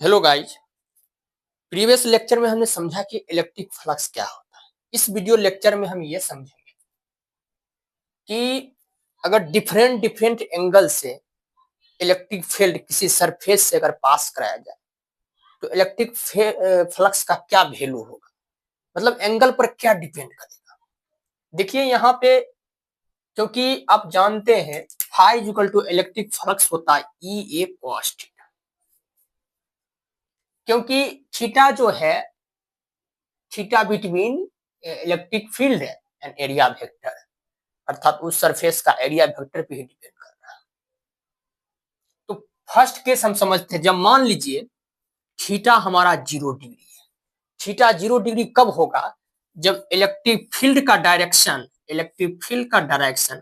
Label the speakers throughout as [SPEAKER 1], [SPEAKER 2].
[SPEAKER 1] Hello guys. Previous lecture में हमने समझा कि इलेक्ट्रिक फ्लक्स क्या होता है। इस वीडियो लेक्चर में हम ये समझेंगे कि अगर डिफरेंट डिफरेंट एंगल से इलेक्ट्रिक फील्ड किसी सरफेस से अगर पास कराया जाए तो इलेक्ट्रिक फ्लक्स का क्या वैल्यू होगा, मतलब एंगल पर क्या डिपेंड करेगा। देखिए यहाँ पे, क्योंकि आप जानते हैं phi equal to electric flux होता है ई ए कॉस थीटा, क्योंकि थीटा जो है थीटा बिटवीन इलेक्ट्रिक फील्ड है एंड एरिया वेक्टर, अर्थात उस सरफेस का एरिया वेक्टर पे ही डिपेंड कर रहा है। तो फर्स्ट केस हम समझते हैं, जब मान लीजिए थीटा हमारा 0 डिग्री है। थीटा 0 डिग्री कब होगा? जब इलेक्ट्रिक फील्ड का डायरेक्शन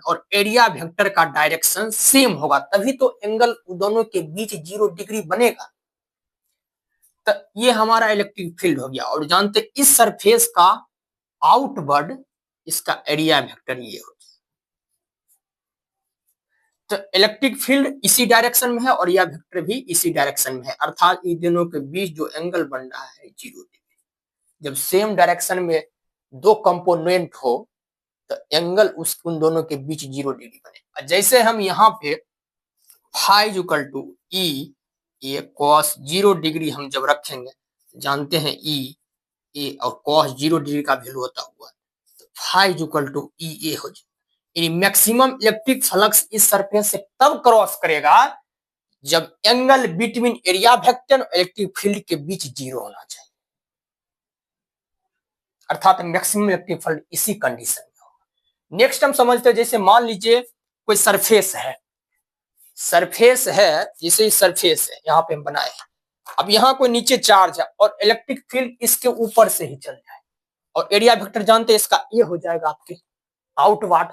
[SPEAKER 1] और एरिया वेक्टर का डायरेक्शन सेम होगा, तभी तो एंगल दोनों के बीच 0 डिग्री बनेगा। तो ये हमारा इलेक्ट्रिक फील्ड हो गया, और जानते इस सरफेस का आउटवर्ड इसका एरिया वेक्टर ये हो। तो इलेक्ट्रिक फील्ड इसी डायरेक्शन में है और यह वेक्टर भी इसी डायरेक्शन में है, अर्थात इन दोनों के बीच जो एंगल बन रहा है 0 डिग्री। जब सेम डायरेक्शन में दो कंपोनेंट हो तो एंगल उन दोनों के बीच 0 डिग्री बने। जैसे हम यहाँ पे phi equal to E A cos 0 degree हम जब रखेंगे, जानते हैं ई ए और कॉस 0 डिग्री का वैल्यू होता हुआ, तो फाई इक्वल टू ई ए हो जाए। मैक्सिमम इलेक्ट्रिक फ्लक्स इस सरफेस से तब क्रॉस करेगा जब एंगल बिटवीन एरिया वेक्टर और इलेक्ट्रिक फील्ड के बीच 0 होना चाहिए, अर्थात मैक्सिमम इलेक्ट्रिक फील्ड इसी कंडीशन में होगा। नेक्स्ट हम समझते हैं, जैसे मान लीजिए कोई सरफेस है, जैसे सरफेस है यहाँ पे हम बनाए, अब यहाँ कोई नीचे चार्ज है और इलेक्ट्रिक फील्ड इसके ऊपर से ही चल जाए, और एरिया वेक्टर जानते हैं इसका ये हो जाएगा आपके आउटवर्ड।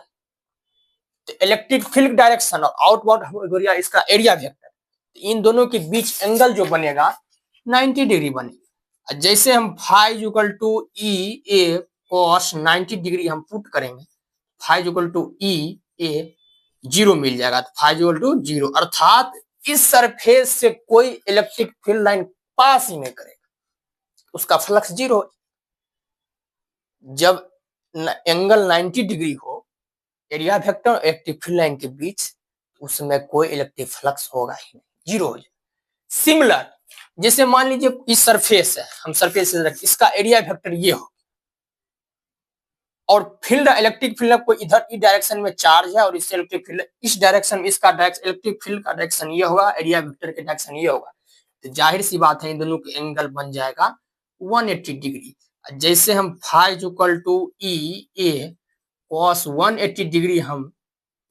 [SPEAKER 1] तो इलेक्ट्रिक फील्ड डायरेक्शन और आउटवर्ड हो गया इसका एरिया वेक्टर, तो इन दोनों के बीच एंगल जो बनेगा 90 डिग्री बनेगा। जैसे हम phi equal to E A cos 90 degree हम पुट करेंगे, phi equal to E A 0 मिल जाएगा, तो फाई इक्वल टू 0, अर्थात इस सरफेस से कोई इलेक्ट्रिक फील्ड लाइन पास ही नहीं करेगा, उसका फ्लक्स 0। जब एंगल 90 डिग्री हो एरिया वेक्टर और इलेक्ट्रिक फील्ड लाइन के बीच, उसमें कोई इलेक्ट्रिक फ्लक्स होगा ही नहीं, 0 हो जाए। सिमिलर, जैसे मान लीजिए इस सरफेस है, हम सरफेस से इसका एरिया वेक्टर ये हो, और फील्ड इलेक्ट्रिक फील्ड कोई इधर इस डायरेक्शन में चार्ज है और इससे इलेक्ट्रिक फील्ड इस डायरेक्शन में, इसका इलेक्ट्रिक फील्ड का डायरेक्शन ये होगा, एरिया वेक्टर के डायरेक्शन ये होगा, तो जाहिर सी बात है इन दोनों के एंगल बन जाएगा 180 डिग्री। जैसे हम phi equal to E A cos 180 degree हम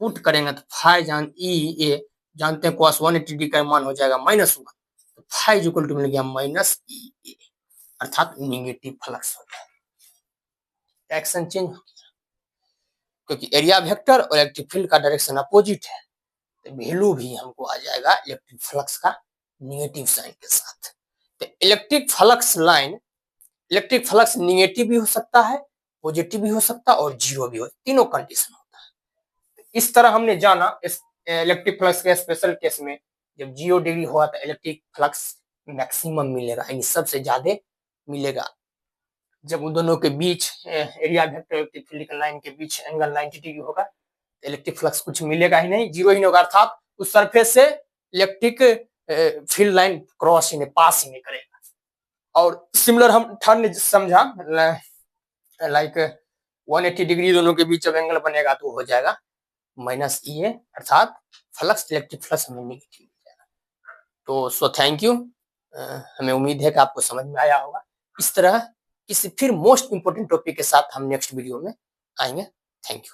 [SPEAKER 1] पुट करेंगे, तो फाई ई ए जानते हैं कॉस 180 डिग्री का मान हो जाएगा -1, तो फाई इक्वल टू मिल गया -ई ए, अर्थात नेगेटिव फ्लक्स हो जाएगा, डायरेक्शन चेंज हो गया, क्योंकि एरिया वेक्टर और इलेक्ट्रिक फील्ड का डायरेक्शन अपोजिट है, तो वैल्यू भी हमको आ जाएगा इलेक्ट्रिक फ्लक्स का नेगेटिव साइन के साथ। तो इलेक्ट्रिक फ्लक्स नेगेटिव भी हो सकता है, पॉजिटिव भी हो सकता है और 0 भी हो, तीनों कंडीशन होता है। इस तरह हमने जाना इस इलेक्ट्रिक फ्लक्स के स्पेशल केस में, जब 0 डिग्री हुआ तो इलेक्ट्रिक फ्लक्स मैक्सिमम मिलेगा, यानी सबसे ज्यादा मिलेगा। जब उन दोनों के बीच area vector electric field line के बीच एंगल 90 डिग्री होगा, तो इलेक्ट्रिक फ्लक्स कुछ मिलेगा ही नहीं, 0 ही नहीं होगा, अर्थात उस सरफेस से इलेक्ट्रिक फील्ड लाइन क्रॉस ही नहीं, पास ही नहीं करेगा। और सिमिलर हम थर्ड समझा, लाइक 180 डिग्री दोनों के बीच जब एंगल बनेगा तो हो जाएगा -ई ए, अर्थात फ्लक्स इलेक्ट्रिक फ्लक्स हमें नेगेटिव मिल जाएगा। तो सो थैंक यू, हमें उम्मीद है कि आपको समझ में आया होगा। इस तरह किसी फिर मोस्ट इंपोर्टेंट टॉपिक के साथ हम नेक्स्ट वीडियो में आएंगे। Thank you.